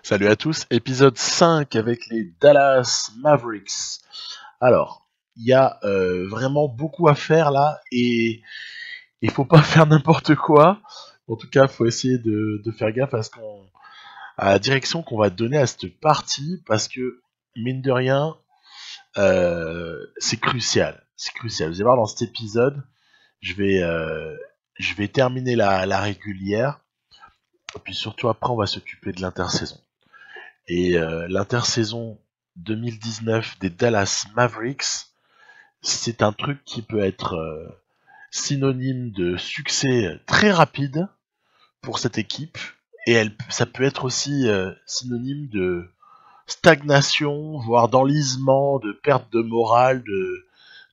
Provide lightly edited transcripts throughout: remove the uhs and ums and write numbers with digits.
Salut à tous, épisode 5 avec les Dallas Mavericks. Alors, il y a vraiment beaucoup à faire là et il faut pas faire n'importe quoi. En tout cas, il faut essayer de faire gaffe à la direction qu'on va donner à cette partie parce que, mine de rien, c'est crucial. C'est crucial. Vous allez voir dans cet épisode, je vais, euh, je vais terminer la régulière et puis surtout après, on va s'occuper de l'intersaison. Et l'intersaison 2019 des Dallas Mavericks, c'est un truc qui peut être synonyme de succès très rapide pour cette équipe, et ça peut être aussi synonyme de stagnation, voire d'enlisement, de perte de morale,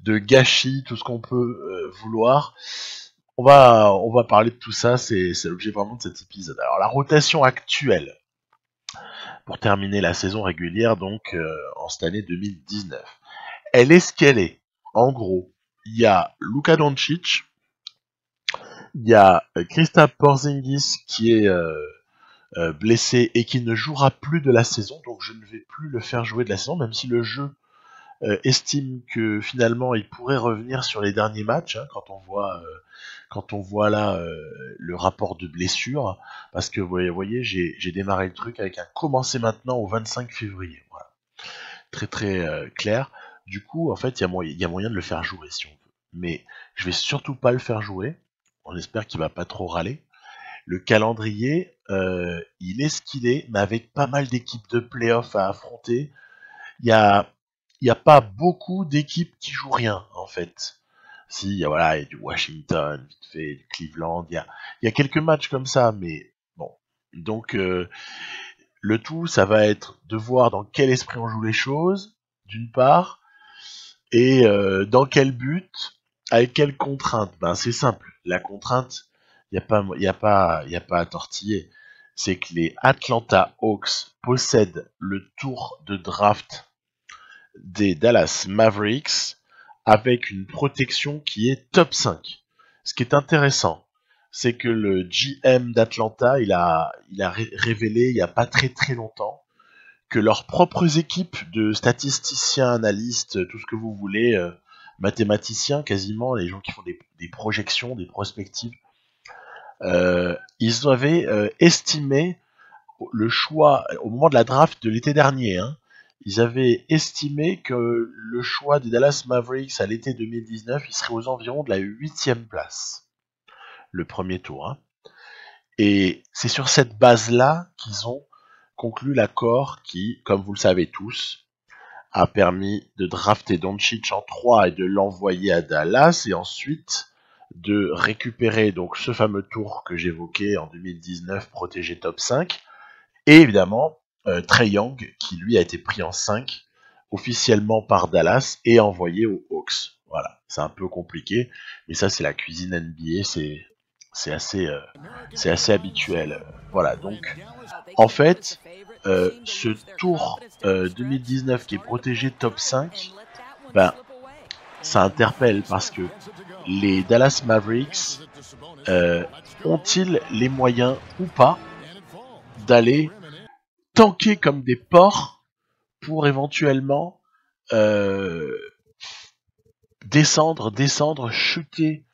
de gâchis, tout ce qu'on peut vouloir. On va parler de tout ça, c'est l'objet vraiment de cet épisode. Alors la rotation actuelle, pour terminer la saison régulière donc en cette année 2019. Elle est ce qu'elle est. En gros, il y a Luka Doncic, il y a Kristaps Porzingis qui est blessé et qui ne jouera plus de la saison, donc je ne vais plus le faire jouer de la saison, même si le jeu estime que finalement il pourrait revenir sur les derniers matchs, hein, quand on voit là le rapport de blessure, parce que vous voyez j'ai démarré le truc avec un commencer maintenant au 25 février. Voilà. Très très clair. Du coup, en fait, il y a moyen de le faire jouer si on veut. Mais je vais surtout pas le faire jouer. On espère qu'il va pas trop râler. Le calendrier, il est ce qu'il est, mais avec pas mal d'équipes de playoffs à affronter. Il y a, il y a pas beaucoup d'équipes qui jouent rien, en fait. Si, voilà, il y a du Washington, vite fait, du Cleveland, il y a quelques matchs comme ça, mais bon. Donc, le tout, ça va être de voir dans quel esprit on joue les choses, d'une part, et dans quel but, avec quelle contrainte. Ben, c'est simple. La contrainte, il y a pas à tortiller. C'est que les Atlanta Hawks possèdent le tour de draft des Dallas Mavericks avec une protection qui est top 5. Ce qui est intéressant, c'est que le GM d'Atlanta, il a révélé il n'y a pas très très longtemps que leurs propres équipes de statisticiens, analystes, tout ce que vous voulez, mathématiciens quasiment, les gens qui font des projections, des prospectives, ils avaient estimé le choix, au moment de la draft de l'été dernier, hein, ils avaient estimé que le choix des Dallas Mavericks à l'été 2019, il serait aux environs de la 8e place, le premier tour. Hein. Et c'est sur cette base-là qu'ils ont conclu l'accord qui, comme vous le savez tous, a permis de drafter Doncic en 3 et de l'envoyer à Dallas, et ensuite de récupérer donc ce fameux tour que j'évoquais en 2019, protégé top 5, et évidemment Trae Young, qui lui a été pris en 5 officiellement par Dallas et envoyé aux Hawks. Voilà, c'est un peu compliqué, mais ça c'est la cuisine NBA, c'est assez, c'est assez habituel. Voilà, donc en fait, ce tour 2019 qui est protégé top 5, ben, ça interpelle parce que les Dallas Mavericks ont-ils les moyens ou pas d'aller tanker comme des porcs pour éventuellement euh, descendre, chuter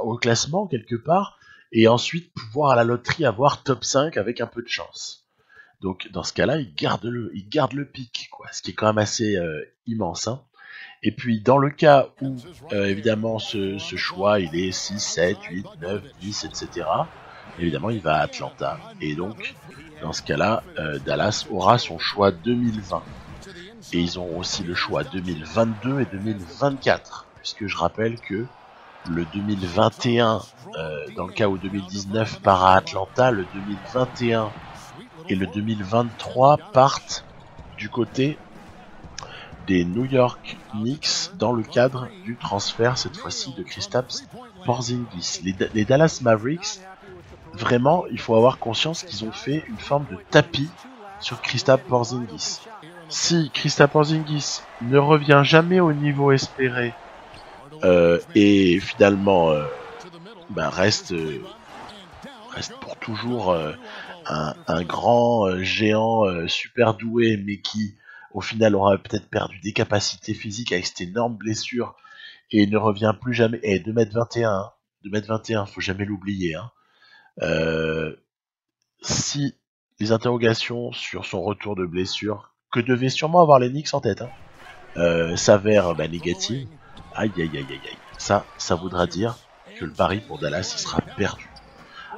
au classement quelque part, et ensuite pouvoir à la loterie avoir top 5 avec un peu de chance. Donc dans ce cas-là, il garde le pic, quoi, ce qui est quand même assez immense. Hein. Et puis dans le cas où évidemment ce choix il est 6, 7, 8, 9, 10, etc. Évidemment il va à Atlanta. Et donc dans ce cas-là, Dallas aura son choix 2020. Et ils auront aussi le choix 2022 et 2024. Puisque je rappelle que le 2021, dans le cas où 2019 part à Atlanta, le 2021 et le 2023 partent du côté des New York Knicks dans le cadre du transfert, cette fois-ci, de Kristaps Porzingis. Les Dallas Mavericks, vraiment, il faut avoir conscience qu'ils ont fait une forme de tapis sur Kristaps Porzingis. Si Kristaps Porzingis ne revient jamais au niveau espéré et finalement reste pour toujours un grand géant super doué, mais qui au final aura peut-être perdu des capacités physiques avec cette énorme blessure et ne revient plus jamais. Et 2m21, hein, 2m21, faut jamais l'oublier. Hein. Si les interrogations sur son retour de blessure, que devait sûrement avoir les Knicks en tête, hein, s'avèrent négatives, aïe aïe aïe aïe aïe, ça voudra dire que le pari pour Dallas il sera perdu.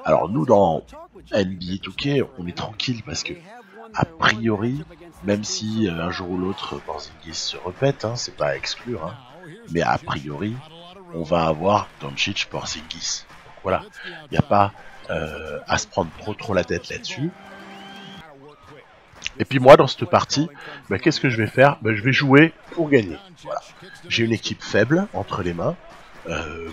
Alors nous dans NBA 2K, on est tranquille parce que a priori, même si un jour ou l'autre Porzingis se répète, hein, c'est pas à exclure, hein, mais a priori, on va avoir Doncic Porzingis. Donc voilà, il n'y a pas à se prendre trop la tête là-dessus. Et puis moi, dans cette partie, qu'est-ce que je vais faire? Je vais jouer pour gagner. Voilà. J'ai une équipe faible entre les mains.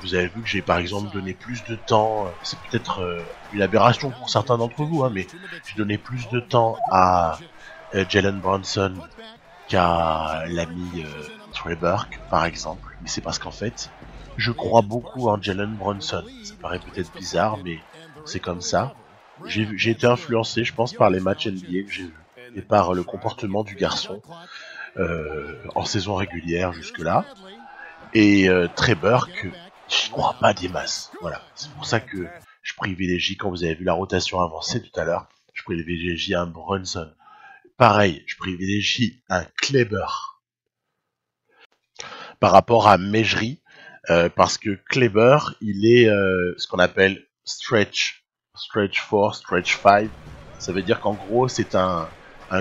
Vous avez vu que j'ai par exemple donné plus de temps, c'est peut-être une aberration pour certains d'entre vous, hein, mais j'ai donné plus de temps à Jalen Brunson qu'à l'ami Trey Burke, par exemple. Mais c'est parce qu'en fait, je crois beaucoup en Jalen Brunson. Ça paraît peut-être bizarre, mais c'est comme ça. J'ai été influencé, je pense, par les matchs NBA que j'ai vus et par le comportement du garçon en saison régulière jusque-là. Et Trey Burke, j'y crois pas des masses. Voilà, c'est pour ça que je privilégie, quand vous avez vu la rotation avancée tout à l'heure, je privilégie un Brunson. Pareil, je privilégie un Kleber par rapport à Mejri, parce que Kleber, il est ce qu'on appelle stretch 4, stretch 5. Ça veut dire qu'en gros, c'est un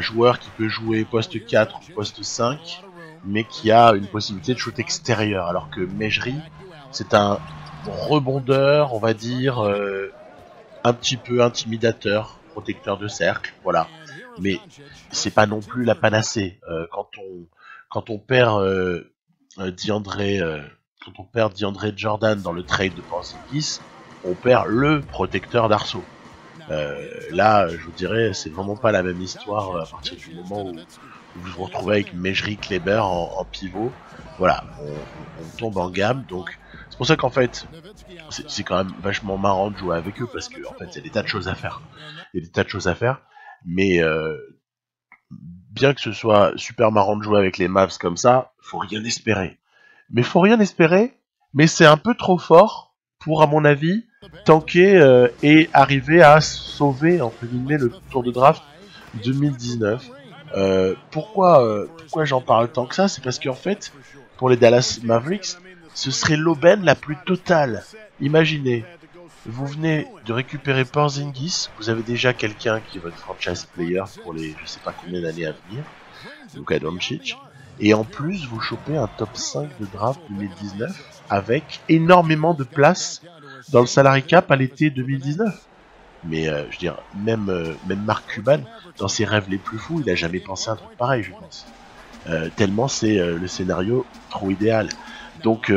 joueur qui peut jouer poste 4 ou poste 5, mais qui a une possibilité de shoot extérieur, alors que Mejri, c'est un rebondeur, on va dire, un petit peu intimidateur, protecteur de cercle, voilà. Mais c'est pas non plus la panacée. Quand on perd DeAndre Jordan dans le trade de Porzingis, on perd le protecteur d'arceau. Là, je vous dirais, c'est vraiment pas la même histoire à partir du moment où vous vous retrouvez avec Mejri Kleber en pivot. Voilà, on tombe en gamme. Donc, c'est pour ça qu'en fait, c'est quand même vachement marrant de jouer avec eux parce que en fait, il y a des tas de choses à faire. Mais bien que ce soit super marrant de jouer avec les Mavs comme ça, faut rien espérer. Mais c'est un peu trop fort pour, à mon avis, tanker et arriver à sauver, entre guillemets, le tour de draft 2019. Pourquoi j'en parle tant que ça? C'est parce qu'en fait, pour les Dallas Mavericks, ce serait l'aubaine la plus totale. Imaginez, vous venez de récupérer Porzingis, vous avez déjà quelqu'un qui est votre franchise player pour les je sais pas combien d'années à venir, Luka Doncic, et en plus vous chopez un top 5 de draft 2019 avec énormément de place dans le salary cap à l'été 2019. Mais je veux dire, même Mark Cuban, dans ses rêves les plus fous, il a jamais pensé à un truc pareil, je pense. Tellement c'est le scénario trop idéal. Donc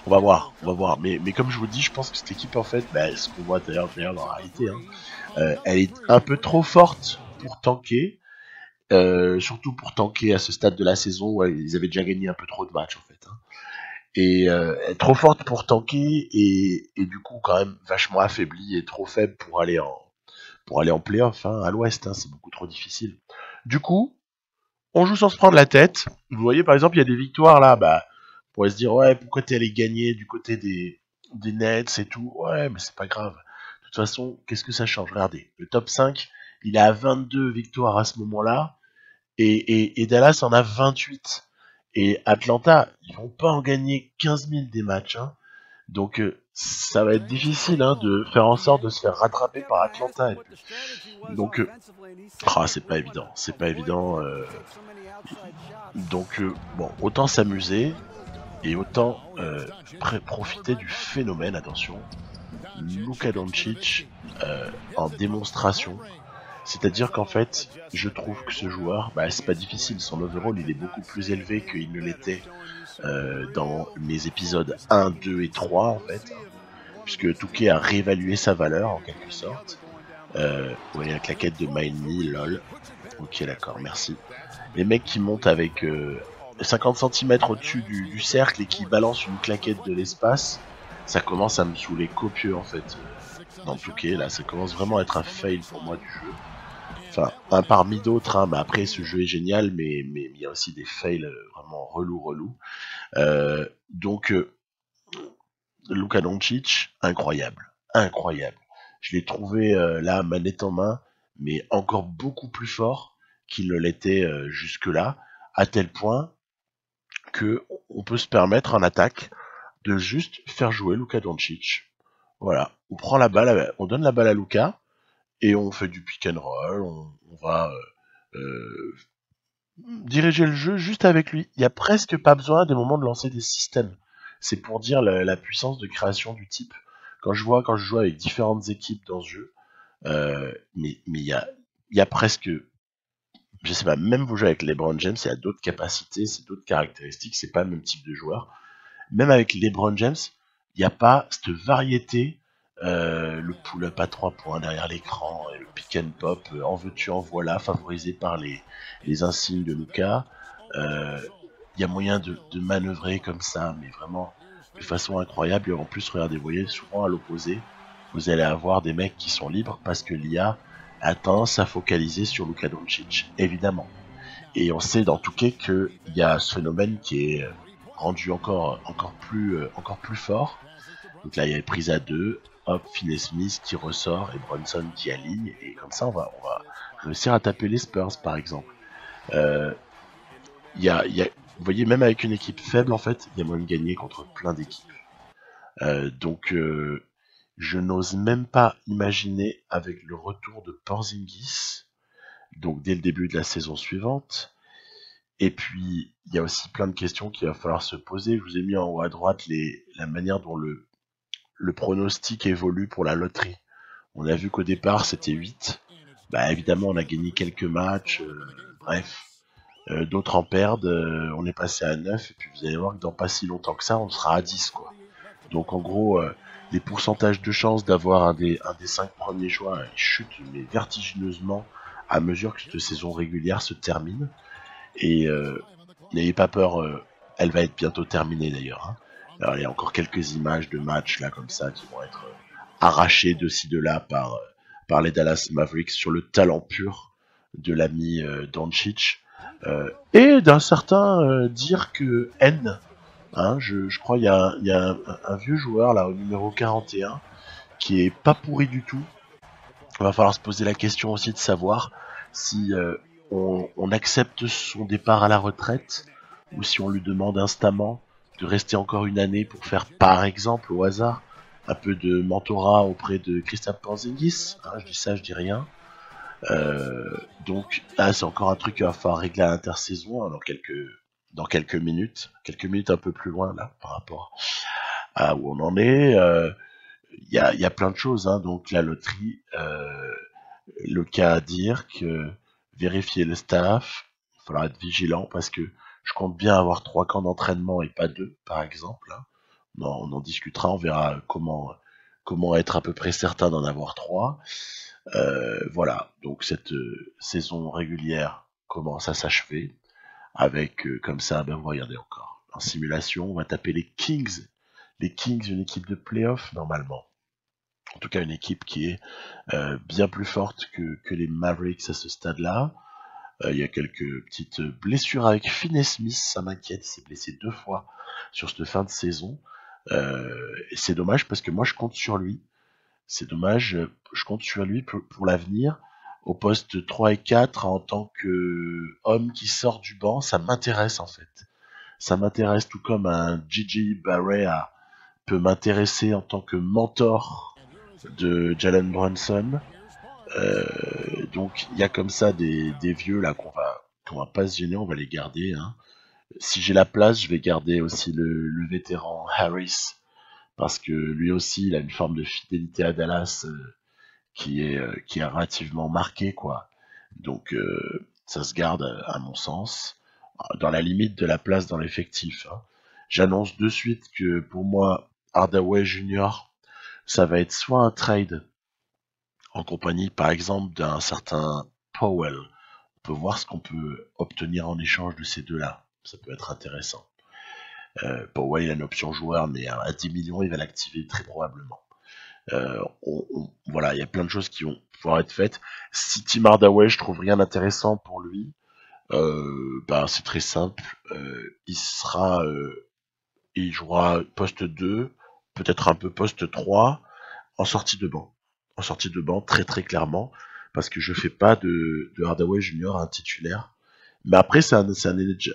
on va voir. Mais comme je vous dis, je pense que cette équipe, en fait, ce qu'on voit d'ailleurs dans la réalité, hein, elle est un peu trop forte pour tanker. Surtout pour tanker à ce stade de la saison où ils avaient déjà gagné un peu trop de matchs, en fait. Hein. Et elle est trop forte pour tanker et du coup quand même vachement affaiblie et trop faible pour aller en play-off, hein, à l'ouest, hein, c'est beaucoup trop difficile. Du coup, on joue sans se prendre la tête. Vous voyez par exemple, il y a des victoires là, on pourrait se dire ouais, pourquoi t'es allé gagner du côté des Nets et tout. Ouais, mais c'est pas grave. De toute façon, qu'est-ce que ça change? Regardez, le top 5, il est à 22 victoires à ce moment-là et Dallas en a 28. Et Atlanta, ils vont pas en gagner 15 000 des matchs, hein. Donc ça va être difficile, hein, de faire en sorte de se faire rattraper par Atlanta. Donc c'est pas évident. Donc bon, autant s'amuser et autant profiter du phénomène. Attention, Luka Doncic en démonstration. C'est-à-dire qu'en fait, je trouve que ce joueur, c'est pas difficile, son overall il est beaucoup plus élevé qu'il ne l'était dans mes épisodes 1, 2 et 3 en fait, puisque Touquet a réévalué sa valeur en quelque sorte. Vous voyez la claquette de Miley, lol. Ok, d'accord, merci. Les mecs qui montent avec 50 cm au-dessus du cercle et qui balancent une claquette de l'espace, ça commence à me saouler copieux en fait. dans Touquet. Là, ça commence vraiment à être un fail pour moi du jeu. Enfin, un parmi d'autres, hein, mais après ce jeu est génial, mais il y a aussi des fails vraiment relous. Donc, Luka Doncic, incroyable. Je l'ai trouvé là, manette en main, mais encore beaucoup plus fort qu'il ne l'était jusque-là, à tel point que on peut se permettre en attaque de juste faire jouer Luka Doncic. Voilà, on prend la balle, on donne la balle à Luka et on fait du pick and roll, on va diriger le jeu juste avec lui. Il n'y a presque pas besoin des moments de lancer des systèmes. C'est pour dire la puissance de création du type. Quand je joue avec différentes équipes dans ce jeu, mais il y a presque, je sais pas, même vous jouez avec LeBron James, il y a d'autres capacités, c'est d'autres caractéristiques, c'est pas le même type de joueur. Même avec LeBron James, il n'y a pas cette variété, le pull-up à 3 points derrière l'écran, le pick and pop, en veux-tu, en voilà, favorisé par les insignes de Luka. Il y a moyen de manœuvrer comme ça, mais vraiment de façon incroyable. Et en plus, regardez, vous voyez, souvent à l'opposé, vous allez avoir des mecs qui sont libres parce que l'IA a tendance à focaliser sur Luka Doncic, évidemment. Et on sait dans Touquet qu'il y a ce phénomène qui est rendu encore plus fort. Donc là, il y a prise à 2, hop, Finney-Smith qui ressort et Brunson qui aligne. Et comme ça, on va réussir à taper les Spurs, par exemple. Euh, vous voyez, même avec une équipe faible, en fait, il y a moyen de gagner contre plein d'équipes. Donc, je n'ose même pas imaginer avec le retour de Porzingis, donc dès le début de la saison suivante. Et puis, il y a aussi plein de questions qu'il va falloir se poser. Je vous ai mis en haut à droite la manière dont le pronostic évolue pour la loterie. On a vu qu'au départ, c'était 8. Bah, évidemment, on a gagné quelques matchs. Bref, d'autres en perdent. On est passé à 9. Et puis, vous allez voir que dans pas si longtemps que ça, on sera à 10, quoi. Donc, en gros, les pourcentages de chance d'avoir un des 5 premiers choix chutent mais vertigineusement à mesure que cette saison régulière se termine. Et n'ayez pas peur, elle va être bientôt terminée d'ailleurs. Hein. Alors, il y a encore quelques images de matchs là comme ça qui vont être arrachées de ci de là par les Dallas Mavericks sur le talent pur de l'ami Doncic. Et d'un certain dire que N, hein, je crois il y a un vieux joueur là au numéro 41 qui est pas pourri du tout. Il va falloir se poser la question aussi de savoir si on accepte son départ à la retraite ou si on lui demande instamment de rester encore une année pour faire par exemple au hasard un peu de mentorat auprès de Kristaps Porzingis. Hein, je dis ça, je dis rien. Donc là c'est encore un truc qu'il va falloir régler à l'intersaison hein, dans quelques minutes un peu plus loin là par rapport à où on en est. Il y a plein de choses, hein, donc la loterie, le cas à dire que vérifier le staff, il faudra être vigilant parce que je compte bien avoir 3 camps d'entraînement et pas 2, par exemple. Hein. On en discutera, on verra comment être à peu près certain d'en avoir 3. Voilà, donc cette saison régulière commence à s'achever avec comme ça, ben vous regardez encore en simulation, on va taper les Kings. Les Kings, une équipe de playoff normalement. En tout cas, une équipe qui est bien plus forte que les Mavericks à ce stade-là. Il y a quelques petites blessures avec Finney-Smith, ça m'inquiète, il s'est blessé 2 fois sur cette fin de saison. Et c'est dommage parce que moi je compte sur lui. C'est dommage, je compte sur lui pour l'avenir. Au poste 3 et 4, en tant que homme qui sort du banc, ça m'intéresse en fait. Ça m'intéresse tout comme un Gigi Barea peut m'intéresser en tant que mentor de Jalen Brunson. Donc il y a comme ça des vieux là qu'on va pas se gêner, on va les garder. Hein. Si j'ai la place, je vais garder aussi le vétéran Harris parce que lui aussi il a une forme de fidélité à Dallas qui est relativement marquée quoi. Donc ça se garde à mon sens dans la limite de la place dans l'effectif. Hein. J'annonce de suite que pour moi Hardaway Jr. ça va être soit un trade en compagnie par exemple d'un certain Powell. On peut voir ce qu'on peut obtenir en échange de ces deux-là. Ça peut être intéressant. Powell il a une option joueur, mais à 10 millions, il va l'activer très probablement. Voilà, il y a plein de choses qui vont pouvoir être faites. Si Tim Hardaway, je trouve rien d'intéressant pour lui, c'est très simple. Il jouera poste 2, peut-être un peu poste 3, en sortie de banc. En sortie de banc, très très clairement, parce que je fais pas de Hardaway Junior un titulaire. Mais après, un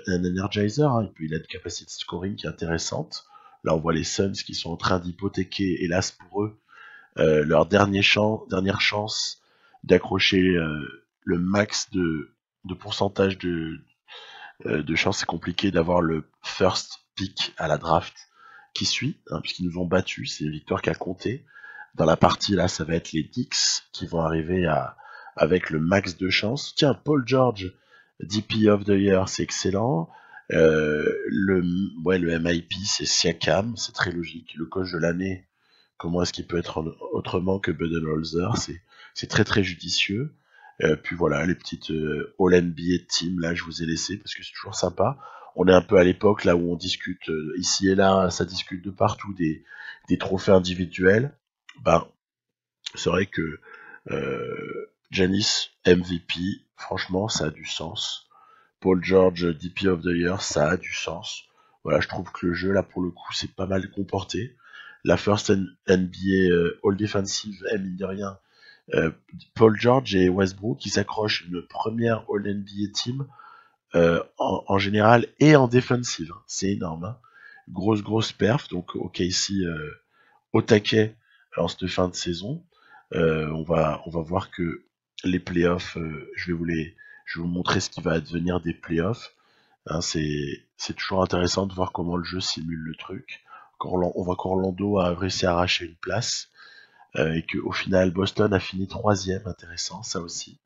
energizer, hein. Il a une capacité de scoring qui est intéressante. Là, on voit les Suns qui sont en train d'hypothéquer, hélas pour eux, leur dernière chance d'accrocher le max de pourcentage de chance. C'est compliqué d'avoir le first pick à la draft qui suit, hein, puisqu'ils nous ont battus, c'est Victor qui a compté. Dans la partie là, ça va être les Knicks qui vont arriver avec le max de chance. Tiens, Paul George, DP of the Year, c'est excellent. Le MIP, c'est Siakam, c'est très logique. Le coach de l'année, comment est-ce qu'il peut être autrement que Budenholzer? C'est très très judicieux. Puis voilà, les petites All-NBA Team, là, je vous ai laissé parce que c'est toujours sympa. On est un peu à l'époque là où on discute ici et là, ça discute de partout des trophées individuels. Ben, c'est vrai que Giannis MVP, franchement, ça a du sens. Paul George DP of the Year, ça a du sens. Voilà, je trouve que le jeu là pour le coup c'est pas mal comporté. La first NBA All Defensive, mine de rien, Paul George et Westbrook qui s'accrochent une première All NBA Team en général et en défensive. Hein. C'est énorme. Hein. Grosse perf. Donc OKC au taquet en cette fin de saison. On va voir que les playoffs, je vais vous montrer ce qui va advenir des playoffs. Hein, c'est toujours intéressant de voir comment le jeu simule le truc. On voit qu'Orlando a réussi à arracher une place et qu'au final Boston a fini troisième, intéressant ça aussi.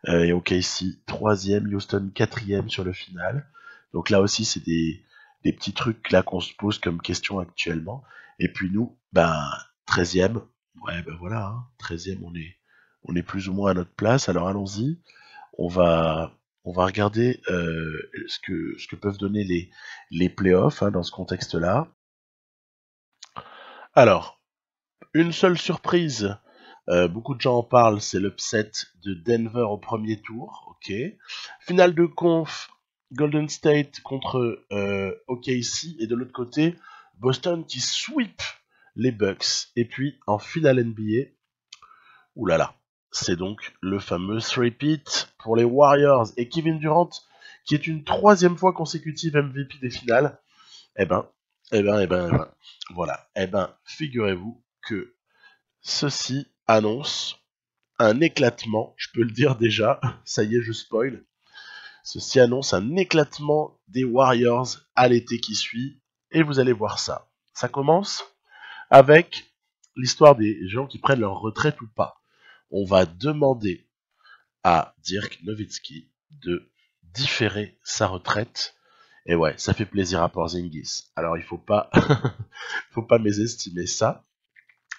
Et OKC troisième, Houston quatrième sur le final. Donc là aussi c'est des petits trucs là qu'on se pose comme question actuellement. Et puis nous, ben 13e, ouais ben voilà, hein, 13e on est plus ou moins à notre place. Alors allons-y, on va on va regarder ce que peuvent donner les playoffs hein, dans ce contexte-là. Alors une seule surprise. Beaucoup de gens en parlent, c'est l'upset de Denver au premier tour, ok. Finale de conf, Golden State contre OKC, et de l'autre côté, Boston qui sweep les Bucks. Et puis en finale NBA, oulala, c'est donc le fameux three-peat pour les Warriors et Kevin Durant, qui est une troisième fois consécutive MVP des finales. Eh ben, voilà. Eh ben, figurez-vous que ceci annonce un éclatement, je peux le dire déjà, ça y est, je spoil. Ceci annonce un éclatement des Warriors à l'été qui suit, et vous allez voir ça. Ça commence avec l'histoire des gens qui prennent leur retraite ou pas. On va demander à Dirk Nowitzki de différer sa retraite. Et ouais, ça fait plaisir à Porzingis. Alors il faut pas mésestimer ça.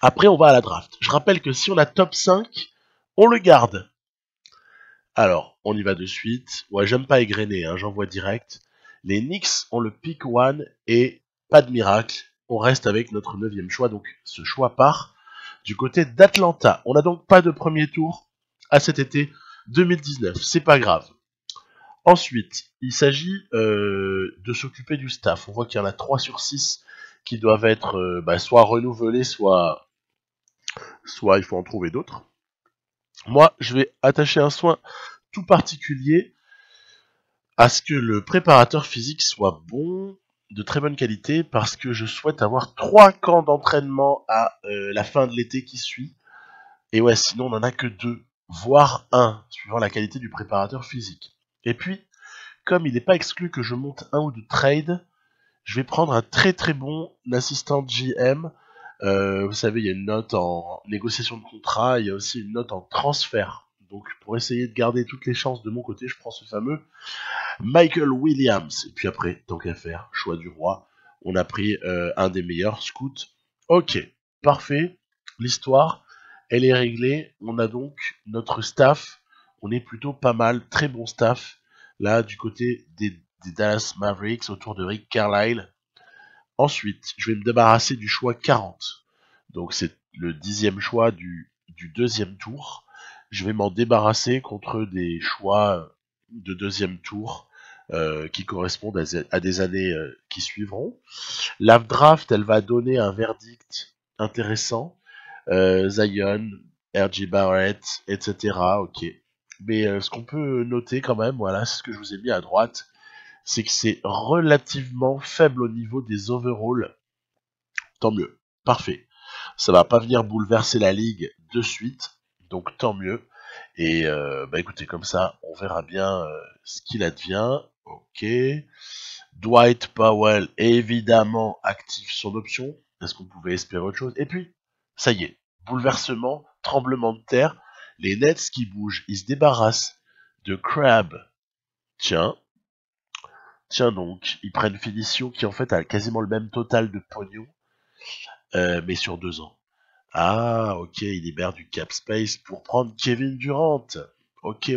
Après, on va à la draft. Je rappelle que si on a top 5, on le garde. Alors, on y va de suite. Ouais, j'aime pas égrener, hein, j'envoie direct. Les Knicks ont le pick 1 et pas de miracle. On reste avec notre 9e choix. Donc, ce choix part du côté d'Atlanta. On n'a donc pas de premier tour à cet été 2019. C'est pas grave. Ensuite, il s'agit de s'occuper du staff. On voit qu'il y en a 3 sur 6 qui doivent être soit renouvelés, soit il faut en trouver d'autres. Moi, je vais attacher un soin tout particulier à ce que le préparateur physique soit bon, de très bonne qualité, parce que je souhaite avoir 3 camps d'entraînement à la fin de l'été qui suit. Et ouais, sinon on n'en a que 2, voire 1, suivant la qualité du préparateur physique. Et puis, comme il n'est pas exclu que je monte un ou deux trades, je vais prendre un très bon assistant GM. Vous savez, il y a une note en négociation de contrat, il y a aussi une note en transfert. Donc pour essayer de garder toutes les chances de mon côté, je prends ce fameux Michael Williams. Et puis après, tant qu'à faire, choix du roi, on a pris un des meilleurs scouts. Ok, parfait. L'histoire, elle est réglée. On a donc notre staff. On est plutôt pas mal, très bon staff. Là, du côté des Dallas Mavericks, autour de Rick Carlisle. Ensuite, je vais me débarrasser du choix 40. Donc c'est le 10e choix du 2e tour. Je vais m'en débarrasser contre des choix de 2e tour qui correspondent à des années qui suivront. La draft, elle va donner un verdict intéressant. Zion, R.J. Barrett, etc. Ok. Mais ce qu'on peut noter quand même, voilà, c'est ce que je vous ai mis à droite, c'est que c'est relativement faible au niveau des overalls. Tant mieux. Parfait. Ça va pas venir bouleverser la ligue de suite, donc tant mieux. Et bah écoutez, comme ça, on verra bien ce qu'il advient. Ok. Dwight Powell, évidemment, active son option. Est-ce qu'on pouvait espérer autre chose? Et puis, ça y est, bouleversement, tremblement de terre. Les Nets qui bougent, ils se débarrassent de Crabbe. Tiens donc, ils prennent Finition qui en fait a quasiment le même total de pognon, mais sur 2 ans. Ah, ok, il libère du cap space pour prendre Kevin Durant. Ok.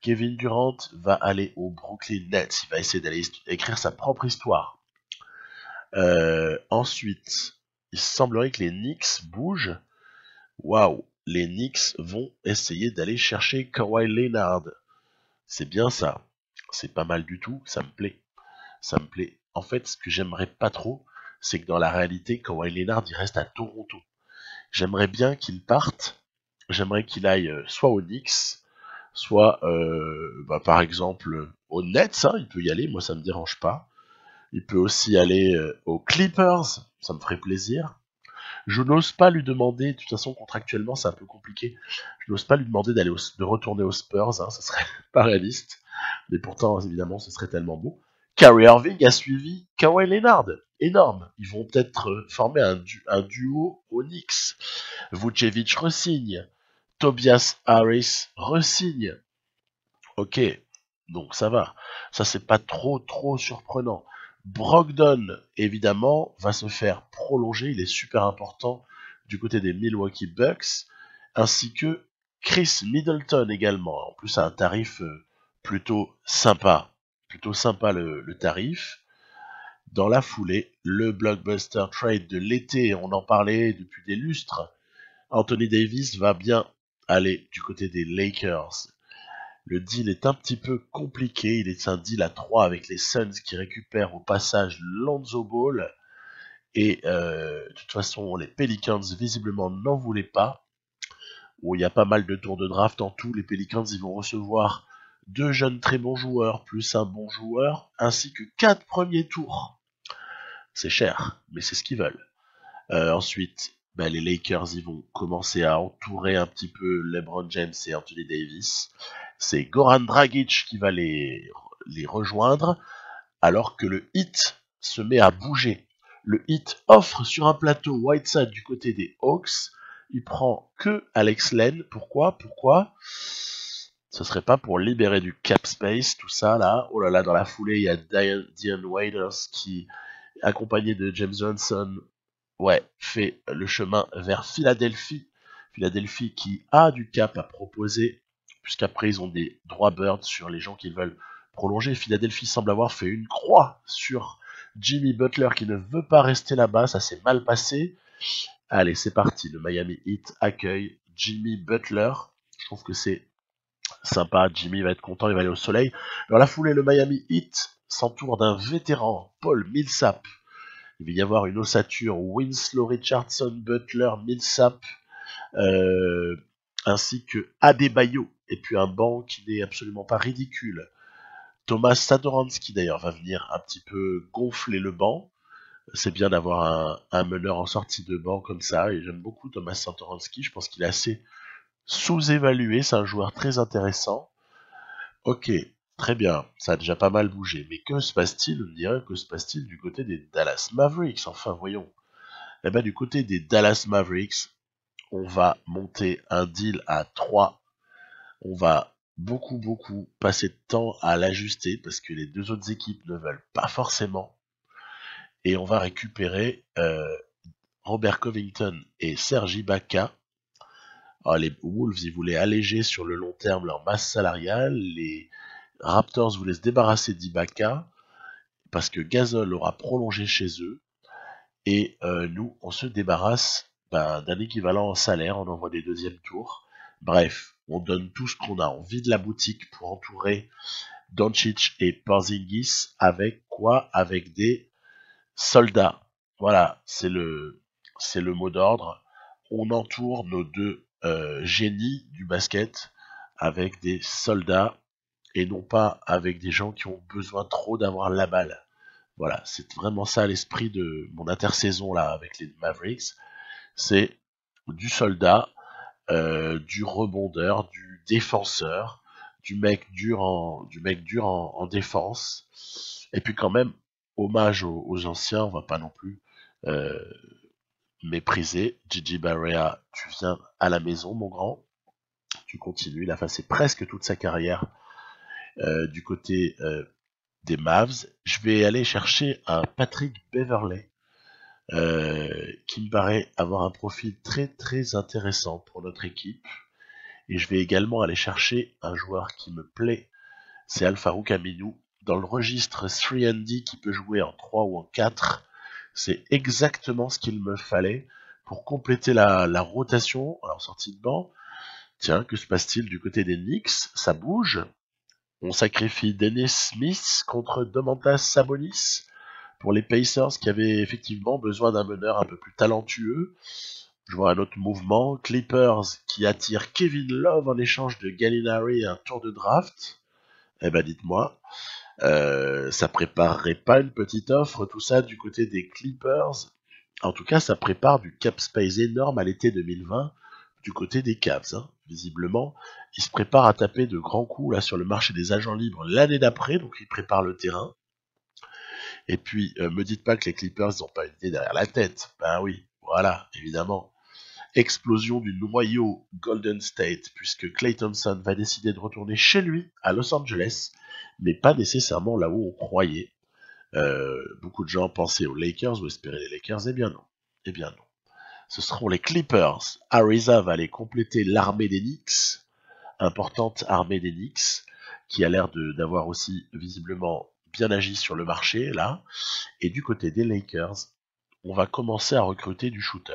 Kevin Durant va aller au Brooklyn Nets. Il va essayer d'aller écrire sa propre histoire. Ensuite, il semblerait que les Knicks bougent. Waouh, les Knicks vont essayer d'aller chercher Kawhi Leonard. C'est bien ça. C'est pas mal du tout, ça me plaît. Ça me plaît. En fait, ce que j'aimerais pas trop, c'est que dans la réalité, Kawhi Leonard, il reste à Toronto. J'aimerais bien qu'il parte. J'aimerais qu'il aille soit aux Knicks, soit par exemple aux Nets. Hein, il peut y aller, moi ça me dérange pas. Il peut aussi aller aux Clippers, ça me ferait plaisir. Je n'ose pas lui demander, de toute façon contractuellement c'est un peu compliqué, je n'ose pas lui demander de retourner aux Spurs, hein, ça serait pas réaliste. Mais pourtant, évidemment, ce serait tellement beau. Kyrie Irving a suivi Kawhi Leonard. Énorme. Ils vont peut-être former un duo aux Knicks. Vucevic resigne. Tobias Harris resigne. Ok, donc ça va. Ça, c'est pas trop surprenant. Brogdon, évidemment, va se faire prolonger. Il est super important du côté des Milwaukee Bucks. Ainsi que Chris Middleton également. En plus, à un tarif plutôt sympa. Plutôt sympa le tarif. Dans la foulée, le blockbuster trade de l'été, on en parlait depuis des lustres. Anthony Davis va bien aller du côté des Lakers. Le deal est un petit peu compliqué, il est un deal à 3 avec les Suns qui récupèrent au passage Lonzo Ball. Et de toute façon, les Pelicans visiblement n'en voulaient pas. Où il y a pas mal de tours de draft en tout, les Pelicans ils vont recevoir 2 jeunes très bons joueurs, plus un bon joueur, ainsi que 4 premiers tours. C'est cher, mais c'est ce qu'ils veulent. Ensuite, les Lakers ils vont commencer à entourer un petit peu LeBron James et Anthony Davis. C'est Goran Dragic qui va les rejoindre, alors que le Heat se met à bouger. Le Heat offre sur un plateau Whiteside du côté des Hawks. Il prend que Alex Len. Pourquoi Ce serait pas pour libérer du cap space, tout ça là. Oh là là, dans la foulée, il y a Dion Waiters qui, accompagné de James Johnson, fait le chemin vers Philadelphie. Philadelphie qui a du cap à proposer, puisqu'après ils ont des droits birds sur les gens qui veulent prolonger. Philadelphie semble avoir fait une croix sur Jimmy Butler qui ne veut pas rester là-bas, ça s'est mal passé. Allez, c'est parti, le Miami Heat accueille Jimmy Butler. Je trouve que c'est sympa, Jimmy va être content, il va aller au soleil. Dans la foulée, le Miami Heat s'entoure d'un vétéran, Paul Millsap. Il va y avoir une ossature Winslow, Richardson, Butler, Millsap, ainsi que Adebayo, et puis un banc qui n'est absolument pas ridicule. Thomas Satoransky d'ailleurs va venir un petit peu gonfler le banc. C'est bien d'avoir un meneur en sortie de banc comme ça, et j'aime beaucoup Thomas Satoransky, je pense qu'il est assez sous-évalué, c'est un joueur très intéressant. Ok, très bien, ça a déjà pas mal bougé, mais que se passe-t-il, on dirait, que se passe-t-il du côté des Dallas Mavericks, enfin voyons. Eh ben, du côté des Dallas Mavericks, on va monter un deal à 3. On va beaucoup passer de temps à l'ajuster parce que les deux autres équipes ne veulent pas forcément. Et on va récupérer Robert Covington et Serge Ibaka. Alors, les Wolves, ils voulaient alléger sur le long terme leur masse salariale. Les Raptors voulaient se débarrasser d'Ibaka parce que Gasol aura prolongé chez eux. Et nous, on se débarrasse d'un équivalent en salaire, on envoie des deuxièmes tours. Bref, on donne tout ce qu'on a. On vide la boutique pour entourer Doncic et Porzingis avec quoi? Avec des soldats. Voilà, c'est le mot d'ordre. On entoure nos deux génies du basket avec des soldats et non pas avec des gens qui ont besoin trop d'avoir la balle. Voilà, c'est vraiment ça l'esprit de mon intersaison là avec les Mavericks. C'est du soldat, du rebondeur, du défenseur, du mec dur en défense. Et puis quand même, hommage aux anciens, on va pas non plus euh, mépriser. Gigi Barea, tu viens à la maison, mon grand. Tu continues. Il a passé presque toute sa carrière du côté des Mavs. Je vais aller chercher un Patrick Beverley qui me paraît avoir un profil très très intéressant pour notre équipe. Et je vais également aller chercher un joueur qui me plaît, c'est Al-Farouk Aminou. Dans le registre 3&D qui peut jouer en 3 ou en 4, c'est exactement ce qu'il me fallait pour compléter la rotation. Alors sortie de banc, tiens, que se passe-t-il du côté des Knicks? Ça bouge. On sacrifie Dennis Smith contre Domantas Sabonis pour les Pacers qui avaient effectivement besoin d'un meneur un peu plus talentueux. Je vois un autre mouvement, Clippers qui attire Kevin Love en échange de Gallinari et un tour de draft. Eh ben dites-moi, ça préparerait pas une petite offre, tout ça du côté des Clippers? En tout cas, ça prépare du cap space énorme à l'été 2020 du côté des Cavs. Hein. Visiblement, ils se préparent à taper de grands coups là sur le marché des agents libres l'année d'après, donc ils préparent le terrain. Et puis, me dites pas que les Clippers n'ont pas une idée derrière la tête. Ben oui, voilà, évidemment. Explosion du noyau Golden State, puisque Klay Thompson va décider de retourner chez lui, à Los Angeles, mais pas nécessairement là où on croyait. Beaucoup de gens pensaient aux Lakers ou espéraient les Lakers, eh bien non. Eh bien non. Ce seront les Clippers. Ariza va aller compléter l'armée des Knicks, importante armée des Knicks, qui a l'air d'avoir aussi visiblement bien agi sur le marché, là. Et du côté des Lakers, on va commencer à recruter du shooter.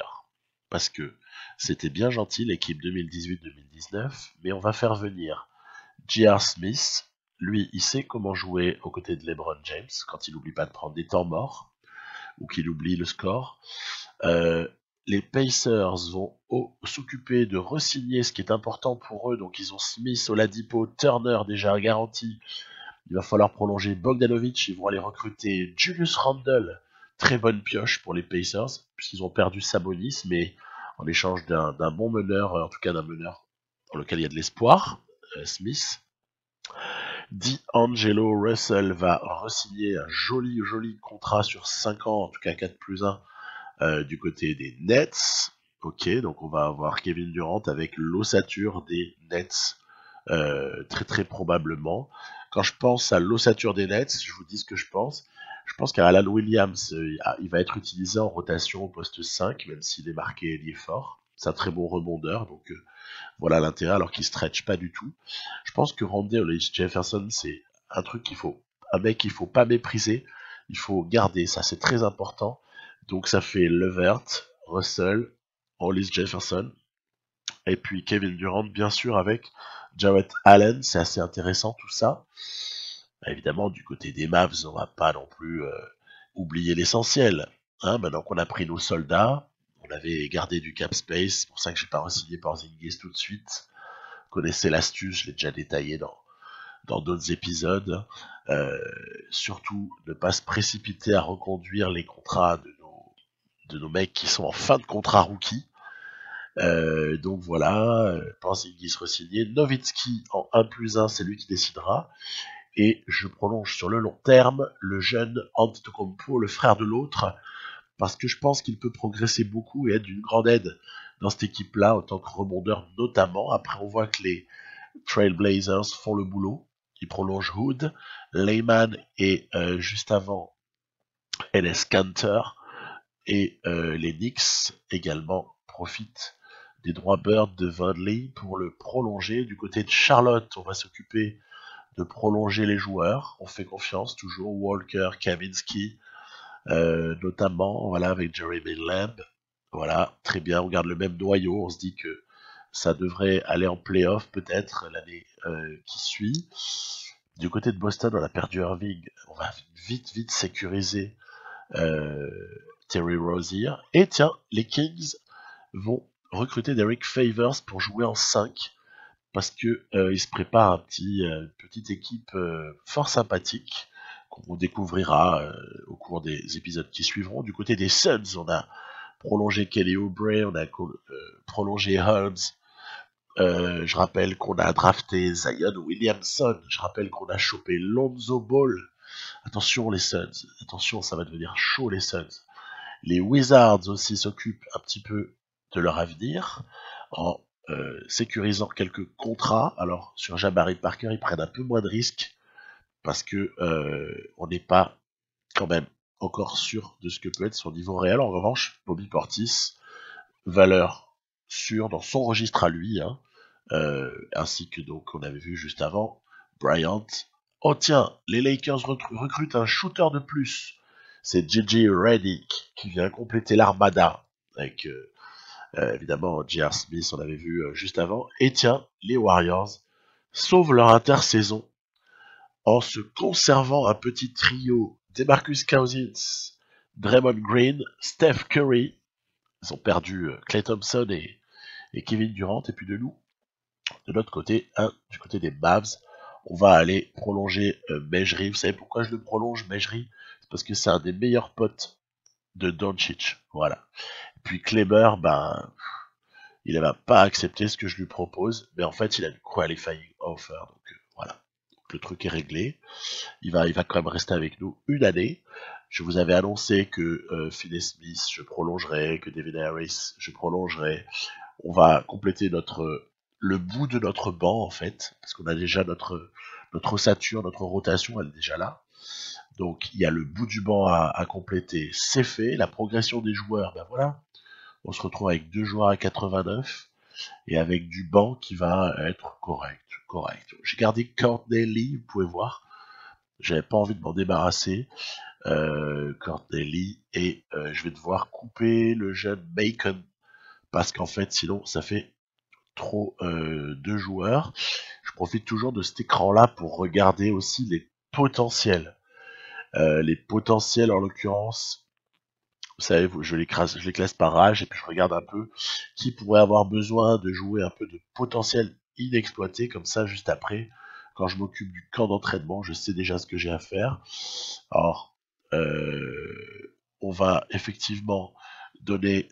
Parce que c'était bien gentil l'équipe 2018-2019, mais on va faire venir J.R. Smith. Lui, il sait comment jouer aux côtés de LeBron James quand il n'oublie pas de prendre des temps morts ou qu'il oublie le score. Les Pacers vont s'occuper de re-signer ce qui est important pour eux. Donc ils ont Smith, Oladipo, Turner déjà garanti. Il va falloir prolonger Bogdanovic. Ils vont aller recruter Julius Randle. Très bonne pioche pour les Pacers, puisqu'ils ont perdu Sabonis, mais en échange d'un bon meneur, en tout cas d'un meneur dans lequel il y a de l'espoir, Smith. D'Angelo Russell va re-signer un joli contrat sur 5 ans, en tout cas 4+1, du côté des Nets. Ok, donc on va avoir Kevin Durant avec l'ossature des Nets, très très probablement. Quand je pense à l'ossature des Nets, je vous dis ce que je pense. Je pense qu'Alan Williams, il va être utilisé en rotation au poste 5, même s'il est marqué ailier fort. C'est un très bon rebondeur, donc voilà l'intérêt, alors qu'il stretch pas du tout. Je pense que Randy Hollis Jefferson, c'est un mec qu'il faut pas mépriser, il faut garder, ça c'est très important. Donc ça fait Levert, Russell, Hollis Jefferson, et puis Kevin Durant, bien sûr, avec Jarrett Allen, c'est assez intéressant tout ça. Bah, évidemment, du côté des Mavs, on va pas non plus oublier l'essentiel. Hein, maintenant qu'on a pris nos soldats, on avait gardé du cap space, c'est pour ça que j'ai pas re-signé Porzingis tout de suite. Vous connaissez l'astuce, je l'ai déjà détaillé dans d'autres épisodes. Surtout, ne pas se précipiter à reconduire les contrats de nos mecs qui sont en fin de contrat rookie. Donc voilà, Porzingis re-signé. Nowitzki en 1+1, c'est lui qui décidera. Et je prolonge sur le long terme le jeune Antetokounmpo, le frère de l'autre, parce que je pense qu'il peut progresser beaucoup et être d'une grande aide dans cette équipe-là, en tant que rebondeur notamment. Après, on voit que les Trailblazers font le boulot. Ils prolongent Hood, Lehman et juste avant Enes Kanter. Et les Knicks également profitent des droits Bird de Vonley pour le prolonger. Du côté de Charlotte, on va s'occuper de prolonger les joueurs. On fait confiance toujours. Walker, Kaminski, notamment, voilà, avec Jeremy Lamb. Voilà, très bien, on garde le même noyau, on se dit que ça devrait aller en playoff peut-être l'année qui suit. Du côté de Boston, on a perdu Irving, on va vite sécuriser euh, Terry Rozier. Et tiens, les Kings vont recruter Derek Favors pour jouer en 5 parce que il se prépare une petite équipe fort sympathique qu'on découvrira au cours des épisodes qui suivront. Du côté des Suns, on a prolongé Kelly Oubre, on a prolongé Hurts. Je rappelle qu'on a drafté Zion Williamson. Je rappelle qu'on a chopé Lonzo Ball. Attention les Suns, attention, ça va devenir chaud les Suns. Les Wizards aussi s'occupent un petit peu de leur avenir en sécurisant quelques contrats. Alors sur Jabari Parker, ils prennent un peu moins de risques parce que on n'est pas quand même encore sûr de ce que peut être son niveau réel. En revanche, Bobby Portis, valeur sûre dans son registre à lui, hein, ainsi que donc on avait vu juste avant Bryant. Oh tiens, les Lakers recrutent un shooter de plus. C'est JJ Redick qui vient compléter l'armada avec évidemment J.R. Smith, on l'avait vu juste avant. Et tiens, les Warriors sauvent leur intersaison en se conservant un petit trio DeMarcus Cousins, Draymond Green, Steph Curry. Ils ont perdu Klay Thompson et Kevin Durant. Et puis de l'autre côté, du côté des Mavs, on va aller prolonger Mejri. Vous savez pourquoi je le prolonge, Mejri? C'est parce que c'est un des meilleurs potes de Doncic. Voilà. Et puis Kleber, il ne va pas accepter ce que je lui propose, mais en fait, il a une qualifying offer. Donc voilà. Donc, le truc est réglé. Il va quand même rester avec nous une année. Je vous avais annoncé que Finney Smith, je prolongerai, que David Harris, je prolongerai. On va compléter le bout de notre banc, en fait, parce qu'on a déjà notre ossature, notre rotation, elle est déjà là. Donc, il y a le bout du banc à compléter, c'est fait. La progression des joueurs, ben voilà. On se retrouve avec 2 joueurs à 89 et avec du banc qui va être correct. J'ai gardé Courtney Lee, vous pouvez voir. J'avais pas envie de m'en débarrasser. Courtney Lee, et je vais devoir couper le jeune Bacon parce qu'en fait, sinon, ça fait trop de joueurs. Je profite toujours de cet écran-là pour regarder aussi les potentiels. Les potentiels, en l'occurrence, vous savez, je les classe par âge et puis je regarde un peu qui pourrait avoir besoin de jouer un peu de potentiel inexploité, comme ça, juste après, quand je m'occupe du camp d'entraînement, je sais déjà ce que j'ai à faire. Alors, on va effectivement donner...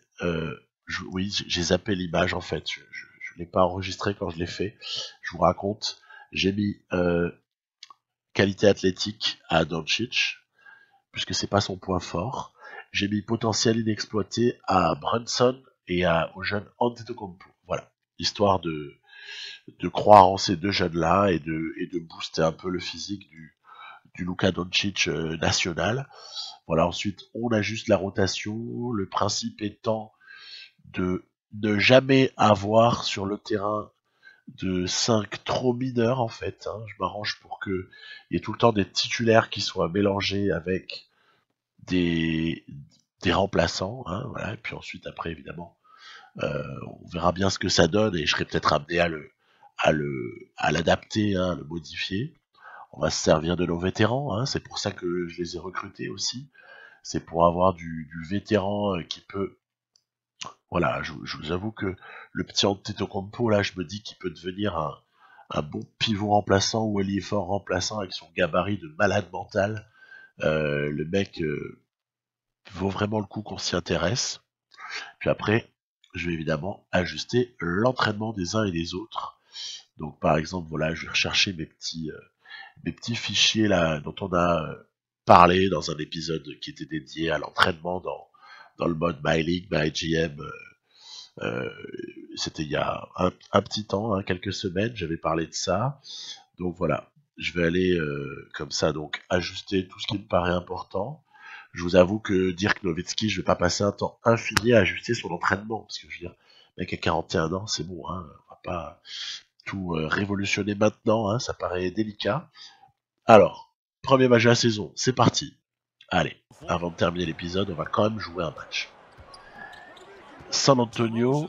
oui, j'ai zappé l'image en fait, je ne l'ai pas enregistré quand je l'ai fait, je vous raconte. J'ai mis qualité athlétique à Doncic, puisque c'est pas son point fort. J'ai mis potentiel inexploité à Brunson et au jeune Antetokounmpo. Voilà, histoire de croire en ces deux jeunes-là et de booster un peu le physique du Luka Doncic national. Voilà, ensuite on ajuste la rotation, le principe étant de ne jamais avoir sur le terrain de 5 trop mineurs en fait. Je m'arrange pour qu'il y ait tout le temps des titulaires qui soient mélangés avec des remplaçants, voilà. Et puis ensuite après évidemment on verra bien ce que ça donne et je serai peut-être amené à l'adapter, à le modifier. On va se servir de nos vétérans, c'est pour ça que je les ai recrutés aussi. C'est pour avoir du vétéran qui peut... Voilà, je vous avoue que le petit Antetokounmpo, là, je me dis qu'il peut devenir un bon pivot remplaçant ou ailier fort remplaçant avec son gabarit de malade mental. Le mec vaut vraiment le coup qu'on s'y intéresse. Puis après, je vais évidemment ajuster l'entraînement des uns et des autres. Donc par exemple, voilà, je vais rechercher mes petits fichiers là dont on a parlé dans un épisode qui était dédié à l'entraînement dans le mode My League, My GM. C'était il y a un petit temps, quelques semaines, j'avais parlé de ça. Donc voilà, je vais aller comme ça, donc ajuster tout ce qui me paraît important. Je vous avoue que Dirk Nowitzki, je vais pas passer un temps infini à ajuster son entraînement, parce que je veux dire, le mec à 41 ans, c'est bon, on va pas tout révolutionner maintenant, ça paraît délicat. Alors, premier match de la saison, c'est parti. Allez, avant de terminer l'épisode, on va quand même jouer un match. San Antonio,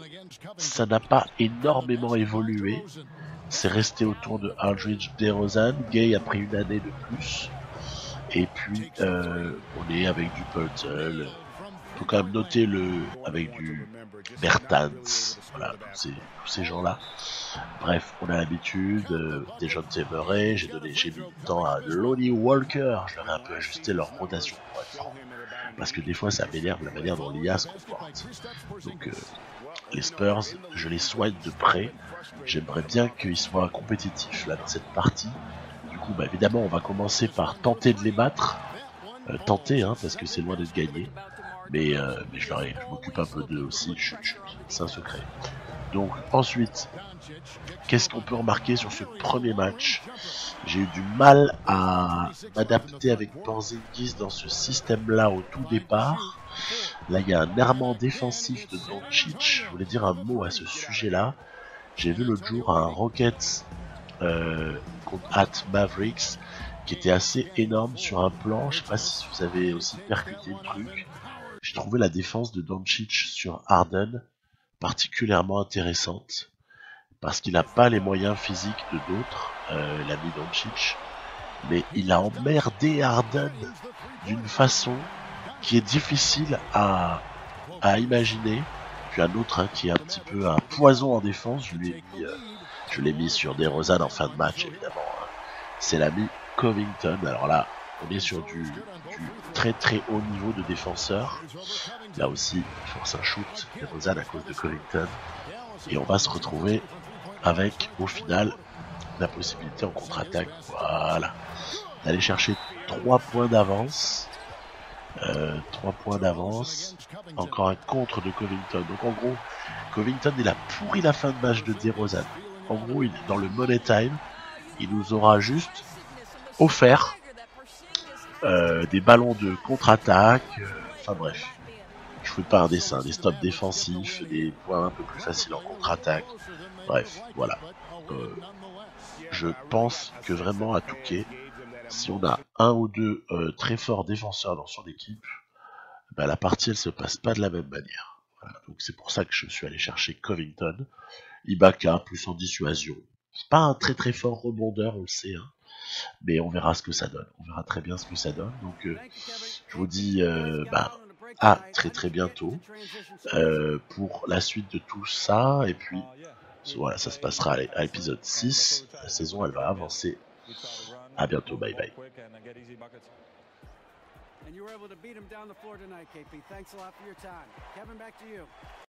ça n'a pas énormément évolué. C'est resté autour de Aldridge, DeRozan. Gay a pris une année de plus. Et puis, on est avec du Puzzle. Faut quand même noter avec du Bertans. Voilà, tous ces gens-là. Bref, on a l'habitude. Des gens de Murray. J'ai mis du temps à Lonnie Walker. Je leur ai un peu ajusté leur rotation pour être franc. Parce que des fois, ça m'énerve la manière dont l'IA se comporte. Donc, les Spurs, je les soigne de près. J'aimerais bien qu'ils soient compétitifs là dans cette partie. Du coup, évidemment, on va commencer par tenter de les battre. Tenter, hein, parce que c'est loin d'être gagné. Mais je m'occupe un peu d'eux aussi. Chut, c'est un secret. Donc ensuite, qu'est-ce qu'on peut remarquer sur ce premier match? J'ai eu du mal à m'adapter avec Porzingis dans ce système-là au tout départ. Là, il y a un errement défensif de Doncic. Je voulais dire un mot à ce sujet-là. J'ai vu l'autre jour un Rockets contre Mavericks qui était assez énorme sur un plan. Je sais pas si vous avez aussi percuté le truc. J'ai trouvé la défense de Doncic sur Harden particulièrement intéressante parce qu'il n'a pas les moyens physiques de d'autres, l'ami Doncic, mais il a emmerdé Harden d'une façon qui est difficile à imaginer. Puis un autre qui est un petit peu un poison en défense, je l'ai mis sur DeRozan en fin de match évidemment. C'est l'ami Covington. Alors là, on est sur du très très haut niveau de défenseur. Là aussi, il force un shoot DeRozan à cause de Covington. Et on va se retrouver avec, au final, la possibilité en contre-attaque, voilà, d'aller chercher 3 points d'avance. 3 points d'avance. Encore un contre de Covington. Donc en gros, Covington, il a pourri la fin de match de DeRozan. En gros, dans le money time, il nous aura juste offert des ballons de contre-attaque. Enfin bref, je fais pas un dessin, des stops défensifs, des points un peu plus faciles en contre-attaque. Bref, voilà. Je pense que vraiment à Touquet, si on a un ou deux très forts défenseurs dans son équipe, la partie elle se passe pas de la même manière. Voilà. Donc c'est pour ça que je suis allé chercher Covington. Ibaka plus en dissuasion. C'est pas un très très fort rebondeur, on le sait, hein, mais on verra ce que ça donne. On verra très bien ce que ça donne. Donc je vous dis à très très bientôt pour la suite de tout ça. Et puis voilà, ça se passera à l'épisode 6. La saison elle va avancer. À bientôt, bye bye. And you were able to beat him down the floor tonight, KP. Thanks a lot for your time. Kevin, back to you.